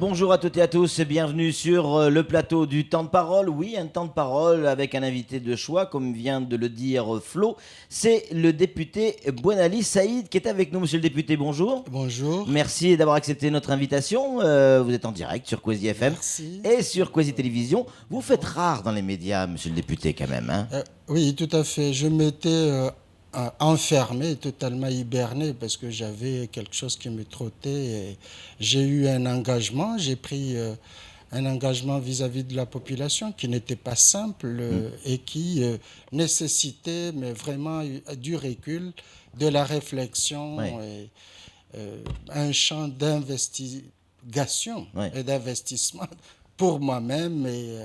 Bonjour à toutes et à tous, bienvenue sur le plateau du temps de parole. Oui, un temps de parole avec un invité de choix, comme vient de le dire Flo. C'est le député Bouenali Saïd qui est avec nous. Monsieur le député, bonjour. Bonjour. Merci d'avoir accepté notre invitation. Vous êtes en direct sur Kwezi FM Merci. et sur Kwezi Télévision. Vous faites rare dans les médias, monsieur le député, quand même. Hein. Oui, tout à fait. Je m'étais enfermé, totalement hiberné, parce que j'avais quelque chose qui me trottait. Et j'ai eu un engagement, j'ai pris un engagement vis-à-vis de la population qui n'était pas simple et qui nécessitait mais vraiment du recul, de la réflexion, et, un champ d'investigation et d'investissement pour moi-même et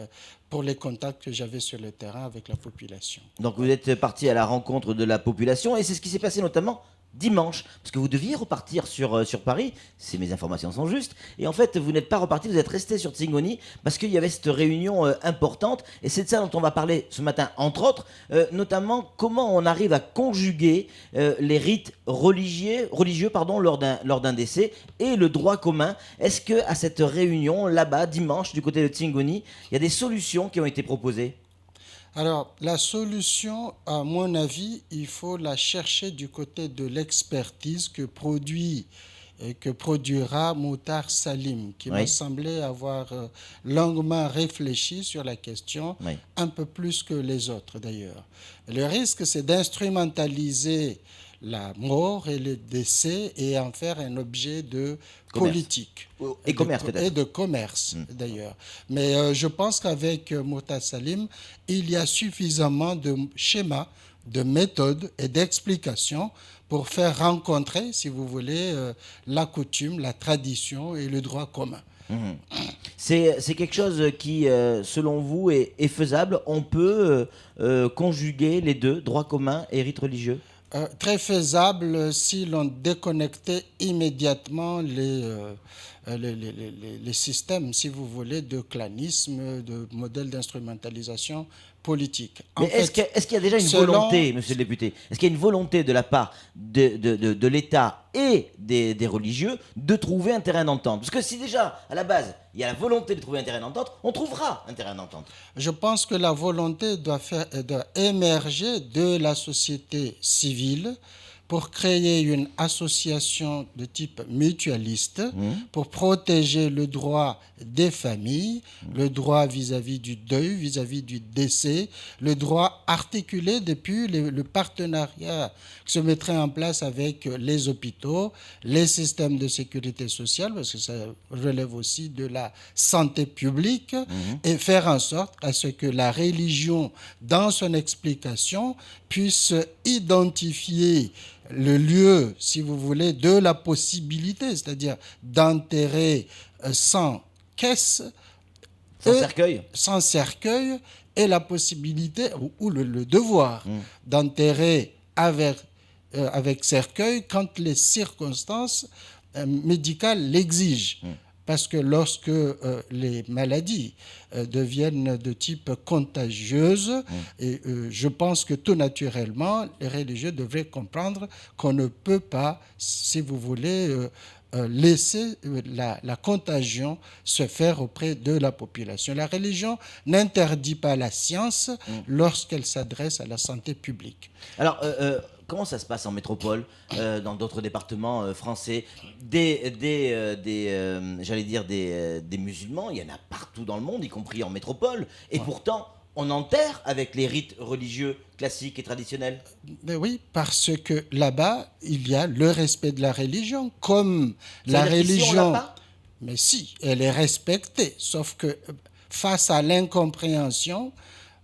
pour les contacts que j'avais sur le terrain avec la population. Donc vous êtes parti à la rencontre de la population et c'est ce qui s'est passé notamment dimanche, parce que vous deviez repartir sur Paris, si mes informations sont justes, et en fait vous n'êtes pas reparti, vous êtes resté sur Tsingoni parce qu'il y avait cette réunion importante, et c'est de ça dont on va parler ce matin, entre autres, notamment comment on arrive à conjuguer les rites religieux lors d'un décès et le droit commun. Est-ce qu'à cette réunion, là-bas, dimanche, du côté de Tsingoni, il y a des solutions qui ont été proposées ? Alors, la solution, à mon avis, il faut la chercher du côté de l'expertise que produira Moutar Salim, qui m'a semblé avoir longuement réfléchi sur la question, un peu plus que les autres d'ailleurs. Le risque, c'est d'instrumentaliser la mort et le décès et en faire un objet de politique. Et commerce peut-être. Et de commerce d'ailleurs. Mais je pense qu'avec Moutar Salim, il y a suffisamment de schémas, de méthodes et d'explications pour faire rencontrer, si vous voulez, la coutume, la tradition et le droit commun. C'est quelque chose qui, selon vous, est faisable. On peut conjuguer les deux, droit commun et rite religieux ? Très faisable si l'on déconnectait immédiatement les systèmes, si vous voulez, de clanisme, de modèles d'instrumentalisation politique. Mais est-ce qu'il y a déjà une volonté, monsieur le député, est-ce qu'il y a une volonté de la part de l'État et des religieux de trouver un terrain d'entente ? Parce que si déjà, à la base, il y a la volonté de trouver un terrain d'entente, on trouvera un terrain d'entente. Je pense que la volonté doit émerger de la société civile pour créer une association de type mutualiste pour protéger le droit des familles, le droit vis-à-vis du deuil, vis-à-vis du décès, le droit articulé depuis le partenariat qui se mettrait en place avec les hôpitaux, les systèmes de sécurité sociale, parce que ça relève aussi de la santé publique, et faire en sorte à ce que la religion, dans son explication, puisse identifier le lieu, si vous voulez, de la possibilité, c'est-à-dire d'enterrer sans caisse, sans cercueil, et la possibilité, ou le devoir, d'enterrer avec cercueil quand les circonstances médicales l'exigent. Parce que lorsque les maladies deviennent de type contagieuse, et je pense que tout naturellement, les religieux devraient comprendre qu'on ne peut pas, si vous voulez, laisser la contagion se faire auprès de la population. La religion n'interdit pas la science lorsqu'elle s'adresse à la santé publique. Alors, comment ça se passe en métropole, dans d'autres départements français ? J'allais dire des musulmans, il y en a partout dans le monde, y compris en métropole. Et pourtant, on enterre avec les rites religieux classiques et traditionnels. Mais oui, parce que là-bas, il y a le respect de la religion, comme la religion. On l'a pas ? Mais si, elle est respectée, sauf que face à l'incompréhension,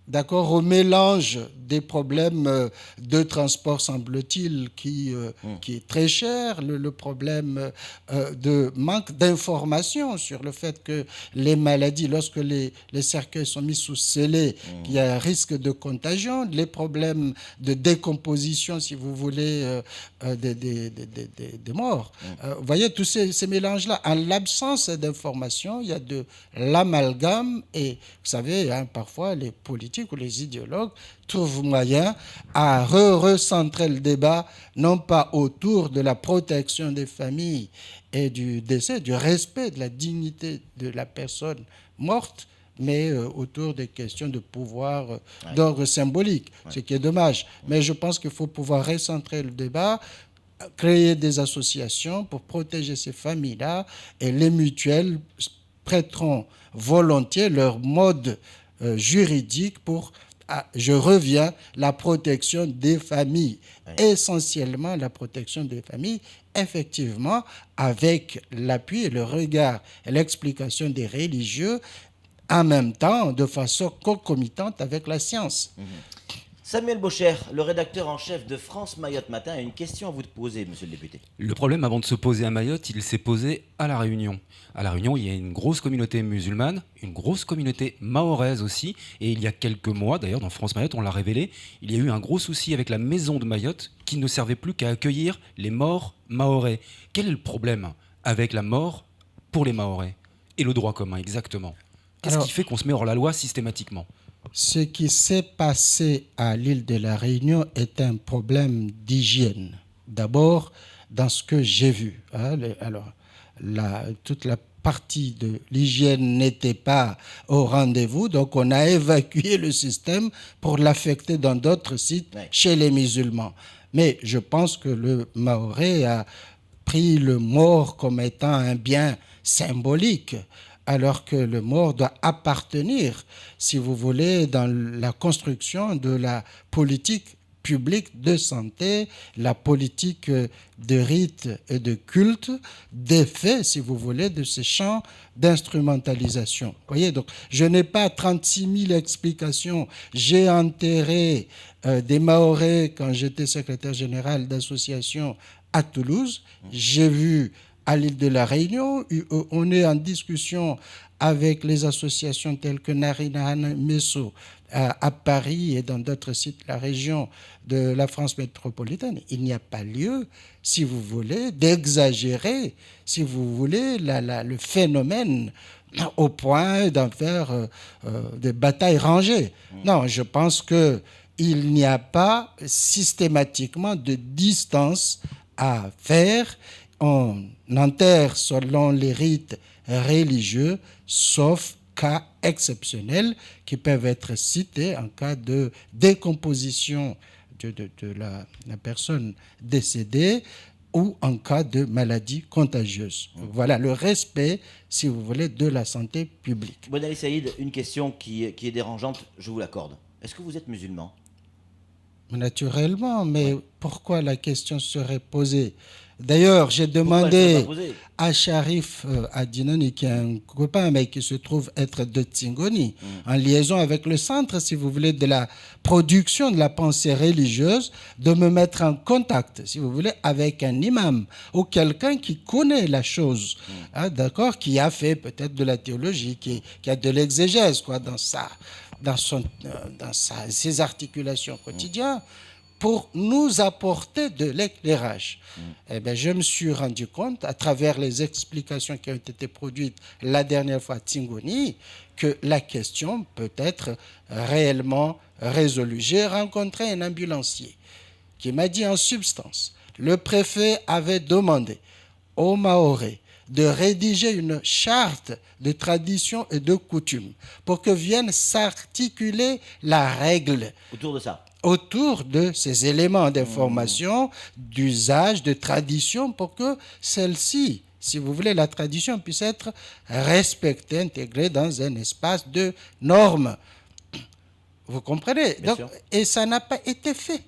d'accord, au mélange des problèmes de transport, semble-t-il, qui est très cher, le problème de manque d'information sur le fait que les maladies, lorsque les cercueils sont mis sous scellés, qu'il y a un risque de contagion, les problèmes de décomposition, si vous voulez, des morts. Vous voyez, tous ces mélanges-là, en l'absence d'information, il y a de l'amalgame et, vous savez, hein, parfois les politiques ou les idéologues trouvent moyen à recentrer le débat, non pas autour de la protection des familles et du décès, du respect de la dignité de la personne morte, mais autour des questions de pouvoir d'ordre symbolique, ce qui est dommage. Mais je pense qu'il faut pouvoir recentrer le débat, créer des associations pour protéger ces familles-là, et les mutuelles prêteront volontiers leur mode juridique pour, je reviens, la protection des familles, essentiellement la protection des familles, effectivement, avec l'appui et le regard et l'explication des religieux, en même temps, de façon concomitante avec la science. Samuel Bocher, le rédacteur en chef de France Mayotte Matin, a une question à vous poser, monsieur le député. Le problème, avant de se poser à Mayotte, il s'est posé à La Réunion. À La Réunion, il y a une grosse communauté musulmane, une grosse communauté mahoraise aussi. Et il y a quelques mois, d'ailleurs, dans France Mayotte, on l'a révélé, il y a eu un gros souci avec la maison de Mayotte qui ne servait plus qu'à accueillir les morts mahorais. Quel est le problème avec la mort pour les mahorais et le droit commun, exactement? Qu'est-ce qui fait qu'on se met hors la loi systématiquement? Ce qui s'est passé à l'île de la Réunion est un problème d'hygiène. D'abord, dans ce que j'ai vu. Alors, toute la partie de l'hygiène n'était pas au rendez-vous, donc on a évacué le système pour l'affecter dans d'autres sites chez les musulmans. Mais je pense que le Mahorais a pris le mort comme étant un bien symbolique, alors que le mort doit appartenir, si vous voulez, dans la construction de la politique publique de santé, la politique de rite et de culte, d'effet, si vous voulez, de ces champs d'instrumentalisation. Vous voyez, donc, je n'ai pas 36 000 explications. J'ai enterré des Mahorais quand j'étais secrétaire général d'association à Toulouse. J'ai vu à l'île de la Réunion, on est en discussion avec les associations telles que Narinahan Meso à Paris et dans d'autres sites de la région de la France métropolitaine. Il n'y a pas lieu, si vous voulez, d'exagérer, si vous voulez, le phénomène au point d'en faire des batailles rangées. Non, je pense qu'il n'y a pas systématiquement de distance à faire. On enterre selon les rites religieux, sauf cas exceptionnels qui peuvent être cités en cas de décomposition de la personne décédée ou en cas de maladie contagieuse. Voilà le respect, si vous voulez, de la santé publique. Bon Ali Saïd, une question qui est dérangeante, je vous l'accorde. Est-ce que vous êtes musulman? Naturellement, mais pourquoi la question serait posée? D'ailleurs, j'ai demandé à Sharif Adinoni, qui est un copain, mais qui se trouve être de Tsingoni, en liaison avec le centre, si vous voulez, de la production de la pensée religieuse, de me mettre en contact, si vous voulez, avec un imam ou quelqu'un qui connaît la chose, d'accord, qui a fait peut-être de la théologie, qui a de l'exégèse, quoi, dans ses articulations quotidiennes, pour nous apporter de l'éclairage. Eh bien, je me suis rendu compte, à travers les explications qui ont été produites la dernière fois à Tsingoni, que la question peut être réellement résolue. J'ai rencontré un ambulancier qui m'a dit en substance, le préfet avait demandé aux Mahorais de rédiger une charte de tradition et de coutume pour que vienne s'articuler la règle autour de ces éléments d'information, d'usage, de tradition, pour que celle-ci, si vous voulez, la tradition puisse être respectée, intégrée dans un espace de normes. Vous comprenez? Donc, et ça n'a pas été fait.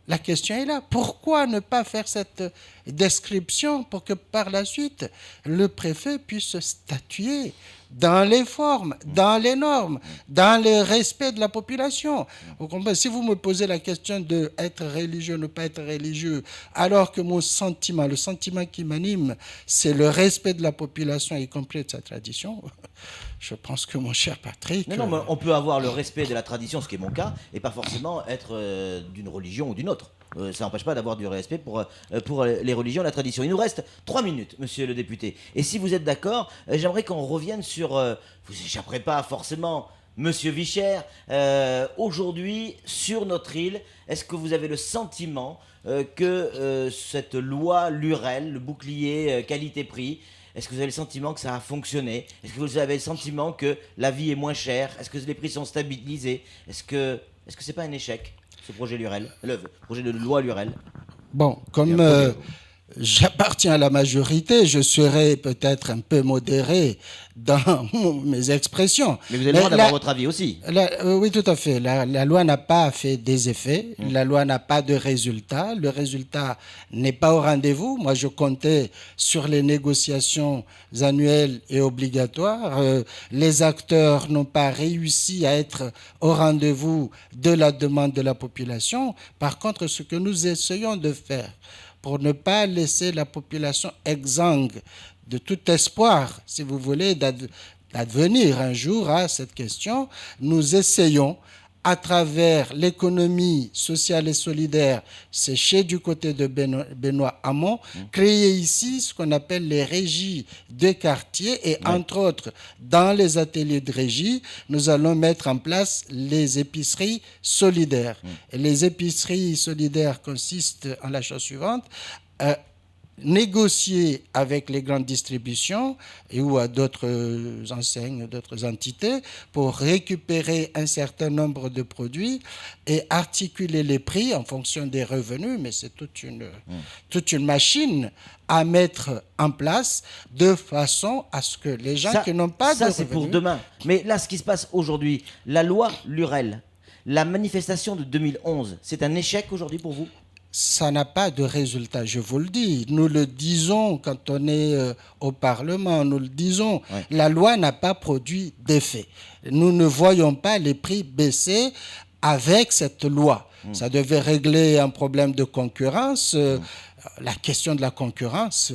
La question est là. Pourquoi ne pas faire cette description pour que par la suite, le préfet puisse statuer dans les formes, dans les normes, dans le respect de la population. Vous comprenez? Si vous me posez la question de être religieux, ne pas être religieux, alors que mon sentiment, le sentiment qui m'anime, c'est le respect de la population, y compris de sa tradition, je pense que mon cher Patrick... Non, mais on peut avoir le respect de la tradition, ce qui est mon cas, et pas forcément être d'une religion ou d'une autre. Ça n'empêche pas d'avoir du respect pour les religions et la tradition. Il nous reste 3 minutes, monsieur le député. Et si vous êtes d'accord, j'aimerais qu'on revienne sur... vous n'échapperez pas forcément, monsieur Vichère. Aujourd'hui, sur notre île, est-ce que vous avez le sentiment que cette loi Lurel, le bouclier qualité-prix, est-ce que vous avez le sentiment que ça a fonctionné? Est-ce que vous avez le sentiment que la vie est moins chère? Est-ce que les prix sont stabilisés? Est-ce que c'est pas un échec, ce projet Lurel, le projet de loi Lurel? Bon, comme j'appartiens à la majorité, je serai peut-être un peu modéré dans mes expressions. Mais vous avez le droit d'avoir votre avis aussi. Oui, tout à fait. La loi n'a pas fait des effets. La loi n'a pas de résultat. Le résultat n'est pas au rendez-vous. Moi, je comptais sur les négociations annuelles et obligatoires. Les acteurs n'ont pas réussi à être au rendez-vous de la demande de la population. Par contre, ce que nous essayons de faire pour ne pas laisser la population exsangue de tout espoir, si vous voulez, d'advenir un jour à cette question, nous essayons, à travers l'économie sociale et solidaire séchée du côté de Benoît Hamon, créer ici ce qu'on appelle les régies de quartier et entre autres, dans les ateliers de régie, nous allons mettre en place les épiceries solidaires. Et les épiceries solidaires consistent en la chose suivante, négocier avec les grandes distributions ou à d'autres enseignes, d'autres entités pour récupérer un certain nombre de produits et articuler les prix en fonction des revenus, mais c'est toute une machine à mettre en place de façon à ce que les gens qui n'ont pas de revenus... Ça, c'est pour demain. Mais là, ce qui se passe aujourd'hui, la loi Lurel, la manifestation de 2011, c'est un échec aujourd'hui pour vous? Ça n'a pas de résultat, je vous le dis. Nous le disons quand on est au Parlement, nous le disons. La loi n'a pas produit d'effet. Nous ne voyons pas les prix baisser avec cette loi. Ça devait régler un problème de concurrence. La question de la concurrence,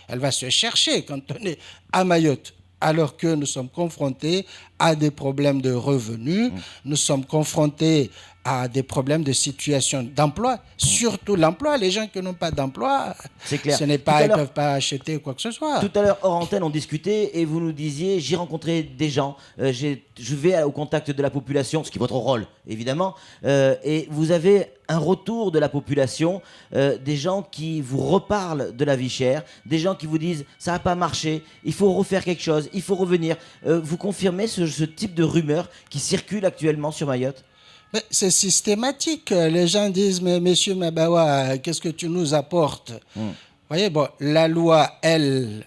elle va se chercher quand on est à Mayotte. Alors que nous sommes confrontés à des problèmes de revenus, nous sommes confrontés à des problèmes de situation d'emploi, surtout l'emploi. Les gens qui n'ont pas d'emploi, ce n'est pas, ils ne peuvent pas acheter quoi que ce soit. Tout à l'heure, hors antenne, on discutait et vous nous disiez, j'ai rencontré des gens, je vais au contact de la population, ce qui est votre rôle, évidemment, et vous avez un retour de la population, des gens qui vous reparlent de la vie chère, des gens qui vous disent, ça n'a pas marché, il faut refaire quelque chose, il faut revenir. Vous confirmez ce type de rumeurs qui circulent actuellement sur Mayotte? C'est systématique. Les gens disent, mais monsieur Mabawa, qu'est-ce que tu nous apportes? Vous voyez, bon, la loi, elle,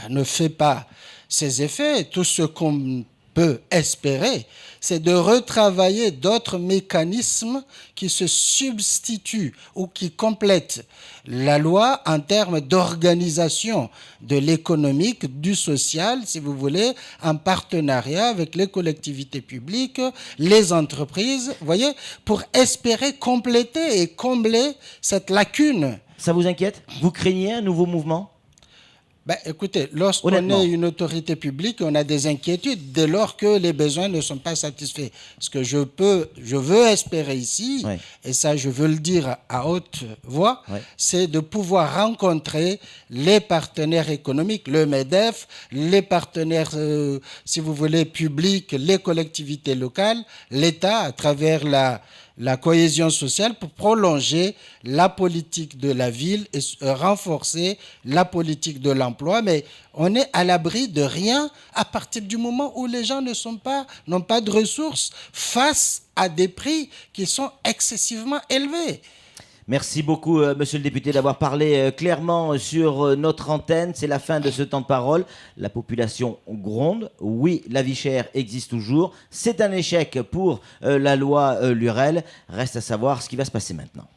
ne fait pas ses effets. Tout ce qu'on peut espérer, c'est de retravailler d'autres mécanismes qui se substituent ou qui complètent la loi en termes d'organisation de l'économique, du social, si vous voulez, en partenariat avec les collectivités publiques, les entreprises, vous voyez, pour espérer compléter et combler cette lacune. Ça vous inquiète? Vous craignez un nouveau mouvement? Écoutez, lorsqu'on est une autorité publique, on a des inquiétudes dès lors que les besoins ne sont pas satisfaits. Ce que je veux espérer ici, et ça je veux le dire à haute voix, c'est de pouvoir rencontrer les partenaires économiques, le MEDEF, les partenaires, si vous voulez, publics, les collectivités locales, l'État à travers la cohésion sociale pour prolonger la politique de la ville et renforcer la politique de l'emploi. Mais on est à l'abri de rien à partir du moment où les gens n'ont pas de ressources face à des prix qui sont excessivement élevés. Merci beaucoup, monsieur le député, d'avoir parlé clairement sur notre antenne. C'est la fin de ce temps de parole. La population gronde. Oui, la vie chère existe toujours. C'est un échec pour la loi Lurel. Reste à savoir ce qui va se passer maintenant.